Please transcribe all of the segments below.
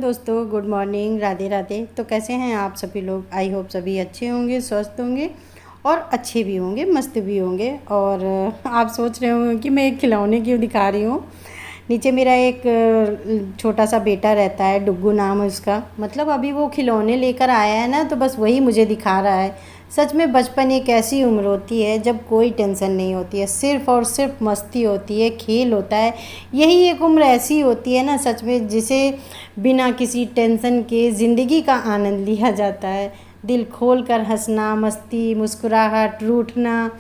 दोस्तों, good morning, Radhe Radhe. तो कैसे हैं आप सभी लोग? आई होप सभी अच्छे होंगे, स्वस्थ होंगे और अच्छे भी होंगे, मस्त भी होंगे। और आप सोच रहे होंगे कि मैं एक खिलौने क्यों दिखा रही हूँ। नीचे मेरा एक छोटा सा बेटा रहता है, डुग्गू नाम है उसका। मतलब अभी वो खिलौने लेकर आया है ना, तो बस वही मुझे दिखा रहा है। सच में बचपन एक ऐसी उम्र होती है जब कोई टेंशन नहीं होती है, सिर्फ़ और सिर्फ मस्ती होती है, खेल होता है। यही एक उम्र ऐसी होती है ना सच में, जिसे बिना किसी टेंशन के ज़िंदगी का आनंद लिया जाता है। दिल खोल कर हंसना, मस्ती, मुस्कुराहट, रूठना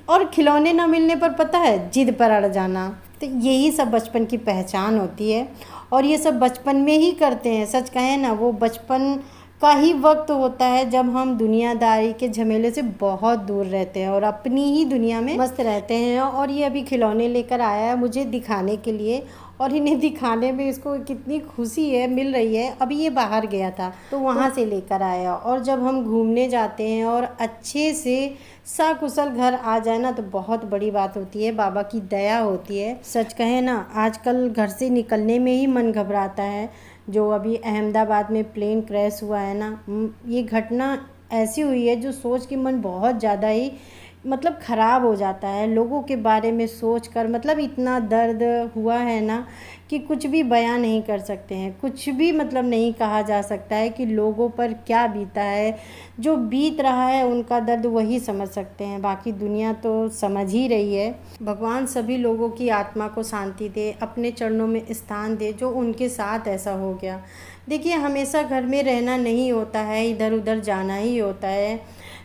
और खिलौने ना मिलने पर पता है जिद पर अड़ जाना। तो यही सब बचपन की पहचान होती है और ये सब बचपन में ही करते हैं। सच कहें ना, वो बचपन का ही वक्त होता है जब हम दुनियादारी के झमेले से बहुत दूर रहते हैं और अपनी ही दुनिया में मस्त रहते हैं। और ये अभी खिलौने लेकर आया है मुझे दिखाने के लिए, और इन्हें दिखाने में इसको कितनी खुशी है, मिल रही है। अभी ये बाहर गया था तो वहाँ से लेकर आया, और जब हम घूमने जाते हैं और अच्छे से सकुशल घर आ जाए ना, तो बहुत बड़ी बात होती है, बाबा की दया होती है। सच कहें ना, आजकल घर से निकलने में ही मन घबराता है। जो अभी अहमदाबाद में प्लेन क्रैश हुआ है ना, ये घटना ऐसी हुई है जो सोच के मन बहुत ज़्यादा ही मतलब ख़राब हो जाता है। लोगों के बारे में सोच कर मतलब इतना दर्द हुआ है ना कि कुछ भी बयां नहीं कर सकते हैं। कुछ भी मतलब नहीं कहा जा सकता है कि लोगों पर क्या बीता है। जो बीत रहा है उनका दर्द वही समझ सकते हैं, बाकी दुनिया तो समझ ही रही है। भगवान सभी लोगों की आत्मा को शांति दे, अपने चरणों में स्थान दे जो उनके साथ ऐसा हो गया। देखिए, हमेशा घर में रहना नहीं होता है, इधर उधर जाना ही होता है।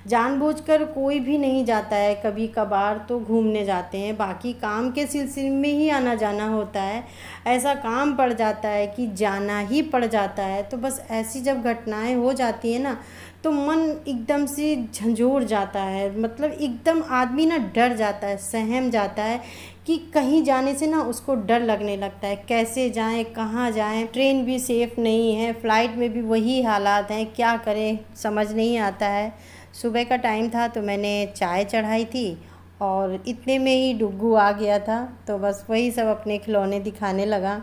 जानबूझकर कोई भी नहीं जाता है, कभी कभार तो घूमने जाते हैं, बाकी काम के सिलसिले में ही आना जाना होता है। ऐसा काम पड़ जाता है कि जाना ही पड़ जाता है। तो बस ऐसी जब घटनाएं हो जाती है ना, तो मन एकदम से झंझोर जाता है। मतलब एकदम आदमी ना डर जाता है, सहम जाता है कि कहीं जाने से ना उसको डर लगने लगता है। कैसे जाएं, कहाँ जाएं, ट्रेन भी सेफ़ नहीं है, फ़्लाइट में भी वही हालात हैं, क्या करें समझ नहीं आता है। सुबह का टाइम था तो मैंने चाय चढ़ाई थी और इतने में ही डुग्गू आ गया था, तो बस वही सब अपने खिलौने दिखाने लगा।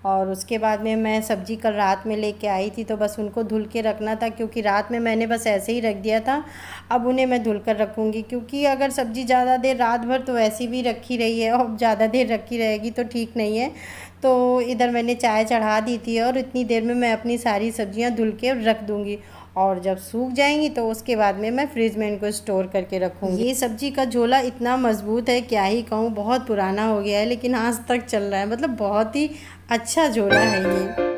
और उसके बाद में मैं सब्ज़ी कल रात में लेके आई थी, तो बस उनको धुल के रखना था, क्योंकि रात में मैंने बस ऐसे ही रख दिया था। अब उन्हें मैं धुल कर रखूँगी, क्योंकि अगर सब्ज़ी ज़्यादा देर, रात भर तो ऐसी भी रखी रही है और ज़्यादा देर रखी रहेगी तो ठीक नहीं है। तो इधर मैंने चाय चढ़ा दी थी और इतनी देर में मैं अपनी सारी सब्ज़ियाँ धुल के रख दूँगी, और जब सूख जाएंगी तो उसके बाद में मैं फ्रिज में इनको स्टोर करके रखूँगी। ये सब्ज़ी का झोला इतना मज़बूत है, क्या ही कहूँ, बहुत पुराना हो गया है लेकिन आज तक चल रहा है। मतलब बहुत ही अच्छा झोला है ये।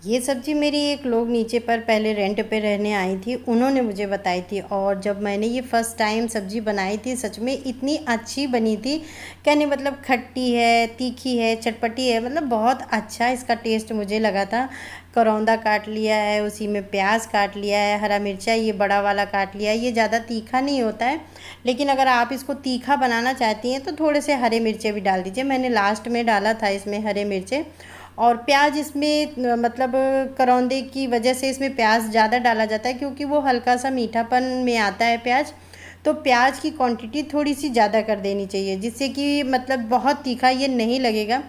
ये सब्ज़ी मेरी एक लोग नीचे पर पहले रेंट पे रहने आई थी, उन्होंने मुझे बताई थी। और जब मैंने ये फ़र्स्ट टाइम सब्ज़ी बनाई थी, सच में इतनी अच्छी बनी थी। कहने मतलब खट्टी है, तीखी है, चटपटी है, मतलब बहुत अच्छा इसका टेस्ट मुझे लगा था। करौंदा काट लिया है, उसी में प्याज काट लिया है, हरा मिर्चा ये बड़ा वाला काट लिया है। ये ज़्यादा तीखा नहीं होता है, लेकिन अगर आप इसको तीखा बनाना चाहती हैं तो थोड़े से हरे मिर्चे भी डाल दीजिए। मैंने लास्ट में डाला था इसमें हरे मिर्चे। और प्याज इसमें मतलब करौंदे की वजह से इसमें प्याज ज़्यादा डाला जाता है, क्योंकि वो हल्का सा मीठापन में आता है प्याज। तो प्याज की क्वांटिटी थोड़ी सी ज़्यादा कर देनी चाहिए, जिससे कि मतलब बहुत तीखा ये नहीं लगेगा।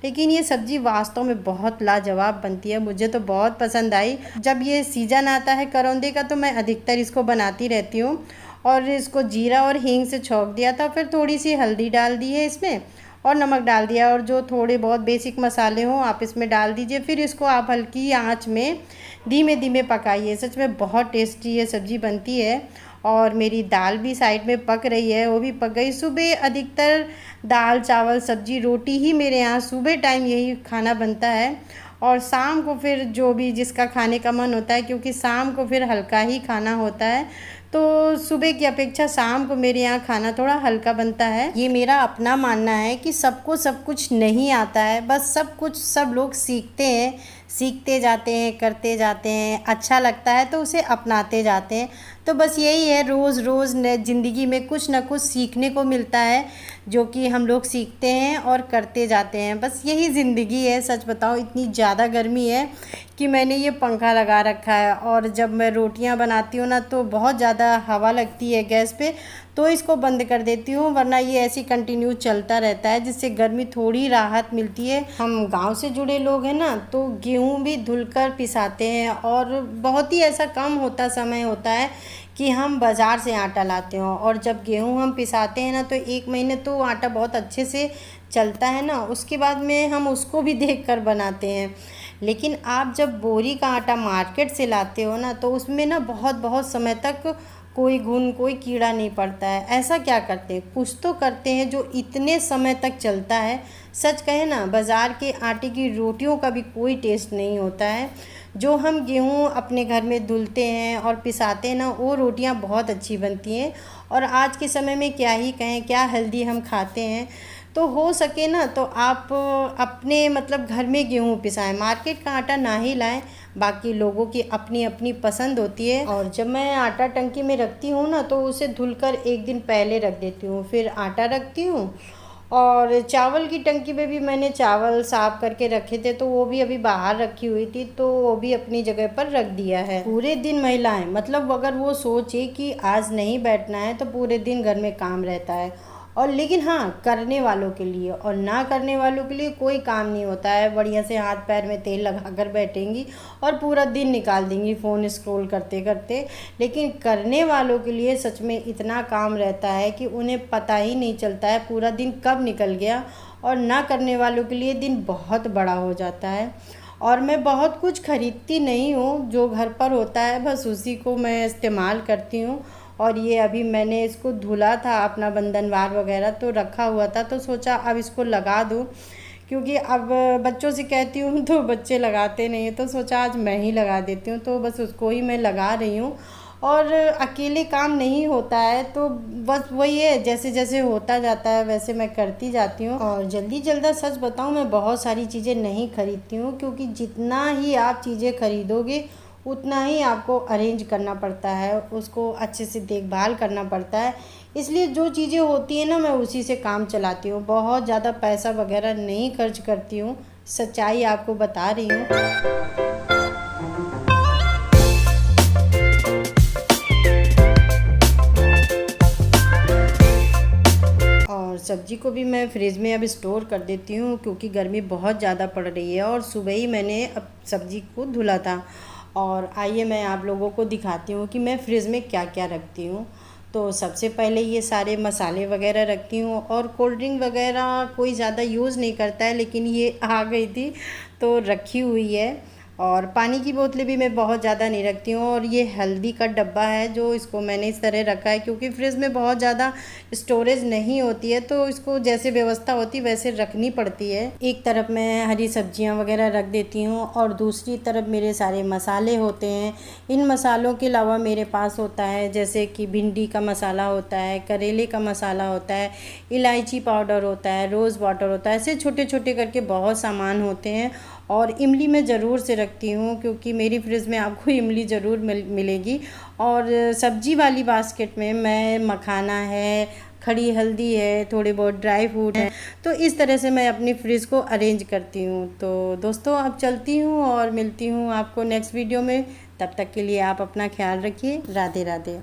लेकिन ये सब्ज़ी वास्तव में बहुत लाजवाब बनती है, मुझे तो बहुत पसंद आई। जब ये सीज़न आता है करौंदे का तो मैं अधिकतर इसको बनाती रहती हूँ। और इसको जीरा और हींग से छौंक दिया था, फिर थोड़ी सी हल्दी डाल दी है इसमें और नमक डाल दिया, और जो थोड़े बहुत बेसिक मसाले हों आप इसमें डाल दीजिए। फिर इसको आप हल्की आंच में धीमे धीमे पकाइए। सच में बहुत टेस्टी ये सब्ज़ी बनती है। और मेरी दाल भी साइड में पक रही है, वो भी पक गई। सुबह अधिकतर दाल चावल सब्जी रोटी ही मेरे यहाँ सुबह टाइम यही खाना बनता है, और शाम को फिर जो भी जिसका खाने का मन होता है, क्योंकि शाम को फिर हल्का ही खाना होता है, तो सुबह की अपेक्षा शाम को मेरे यहाँ खाना थोड़ा हल्का बनता है। ये मेरा अपना मानना है कि सबको सब कुछ नहीं आता है, बस सब कुछ सब लोग सीखते हैं, सीखते जाते हैं, करते जाते हैं, अच्छा लगता है तो उसे अपनाते जाते हैं। तो बस यही है, रोज़ रोज़ ज़िंदगी में कुछ ना कुछ सीखने को मिलता है, जो कि हम लोग सीखते हैं और करते जाते हैं। बस यही ज़िंदगी है। सच बताओ इतनी ज़्यादा गर्मी है कि मैंने ये पंखा लगा रखा है, और जब मैं रोटियां बनाती हूँ ना तो बहुत ज़्यादा हवा लगती है गैस पे, तो इसको बंद कर देती हूँ, वरना ये ऐसी कंटिन्यू चलता रहता है, जिससे गर्मी थोड़ी राहत मिलती है। हम गांव से जुड़े लोग हैं ना, तो गेहूँ भी धुलकर पिसाते हैं, और बहुत ही ऐसा कम होता समय होता है कि हम बाज़ार से आटा लाते हो, और जब गेहूँ हम पिसाते हैं ना तो 1 महीने तो आटा बहुत अच्छे से चलता है ना, उसके बाद में हम उसको भी देख कर बनाते हैं। लेकिन आप जब बोरी का आटा मार्केट से लाते हो ना, तो उसमें ना बहुत बहुत समय तक कोई घुन कोई कीड़ा नहीं पड़ता है। ऐसा क्या करते हैं, कुछ तो करते हैं जो इतने समय तक चलता है। सच कहे ना, बाज़ार के आटे की रोटियों का भी कोई टेस्ट नहीं होता है। जो हम गेहूँ अपने घर में धुलते हैं और पिसाते हैं ना, वो रोटियां बहुत अच्छी बनती हैं। और आज के समय में क्या ही कहें, क्या हेल्दी हम खाते हैं। तो हो सके ना तो आप अपने मतलब घर में गेहूँ पिसाएं, मार्केट का आटा ना ही लाएं। बाकी लोगों की अपनी अपनी पसंद होती है। और जब मैं आटा टंकी में रखती हूँ ना, तो उसे धुलकर 1 दिन पहले रख देती हूँ, फिर आटा रखती हूँ। और चावल की टंकी में भी मैंने चावल साफ करके रखे थे, तो वो भी अभी बाहर रखी हुई थी, तो वो भी अपनी जगह पर रख दिया है। पूरे दिन महिलाएं मतलब अगर वो सोचे कि आज नहीं बैठना है तो पूरे दिन घर में काम रहता है। और लेकिन हाँ, करने वालों के लिए और ना करने वालों के लिए कोई काम नहीं होता है। बढ़िया से हाथ पैर में तेल लगा कर बैठेंगी और पूरा दिन निकाल देंगी फ़ोन स्क्रॉल करते करते। लेकिन करने वालों के लिए सच में इतना काम रहता है कि उन्हें पता ही नहीं चलता है पूरा दिन कब निकल गया। और ना करने वालों के लिए दिन बहुत बड़ा हो जाता है। और मैं बहुत कुछ खरीदती नहीं हूँ, जो घर पर होता है बस उसी को मैं इस्तेमाल करती हूँ। और ये अभी मैंने इसको धुला था, अपना बंधनवार वगैरह तो रखा हुआ था, तो सोचा अब इसको लगा दूँ, क्योंकि अब बच्चों से कहती हूँ तो बच्चे लगाते नहीं हैं, तो सोचा आज मैं ही लगा देती हूँ। तो बस उसको ही मैं लगा रही हूँ। और अकेले काम नहीं होता है, तो बस वही है, जैसे जैसे होता जाता है वैसे मैं करती जाती हूँ। और जल्दी जल्दा सच बताऊँ, मैं बहुत सारी चीज़ें नहीं खरीदती हूँ, क्योंकि जितना ही आप चीज़ें खरीदोगे उतना ही आपको अरेंज करना पड़ता है, उसको अच्छे से देखभाल करना पड़ता है। इसलिए जो चीज़ें होती हैं ना, मैं उसी से काम चलाती हूँ, बहुत ज़्यादा पैसा वगैरह नहीं खर्च करती हूँ। सच्चाई आपको बता रही हूँ। और सब्ज़ी को भी मैं फ्रिज में अब स्टोर कर देती हूँ, क्योंकि गर्मी बहुत ज़्यादा पड़ रही है। और सुबह ही मैंने अब सब्ज़ी को धुला था। और आइए मैं आप लोगों को दिखाती हूँ कि मैं फ्रिज में क्या क्या रखती हूँ। तो सबसे पहले ये सारे मसाले वगैरह रखती हूँ, और कोल्ड ड्रिंक वगैरह कोई ज़्यादा यूज़ नहीं करता है, लेकिन ये आ गई थी तो रखी हुई है। और पानी की बोतलें भी मैं बहुत ज़्यादा नहीं रखती हूँ। और ये हल्दी का डब्बा है, जो इसको मैंने इस तरह रखा है, क्योंकि फ्रिज में बहुत ज़्यादा स्टोरेज नहीं होती है, तो इसको जैसे व्यवस्था होती है वैसे रखनी पड़ती है। एक तरफ मैं हरी सब्जियाँ वगैरह रख देती हूँ, और दूसरी तरफ मेरे सारे मसाले होते हैं। इन मसालों के अलावा मेरे पास होता है जैसे कि भिंडी का मसाला होता है, करेले का मसाला होता है, इलायची पाउडर होता है, रोज़ वाटर होता है, ऐसे छोटे छोटे करके बहुत सामान होते हैं। और इमली मैं ज़रूर से रखती हूँ, क्योंकि मेरी फ्रिज में आपको इमली ज़रूर मिलेगी। और सब्जी वाली बास्केट में मैं मखाना है, खड़ी हल्दी है, थोड़े बहुत ड्राई फ्रूट है, तो इस तरह से मैं अपनी फ्रिज को अरेंज करती हूँ। तो दोस्तों अब चलती हूँ और मिलती हूँ आपको नेक्स्ट वीडियो में। तब तक के लिए आप अपना ख्याल रखिए। राधे राधे।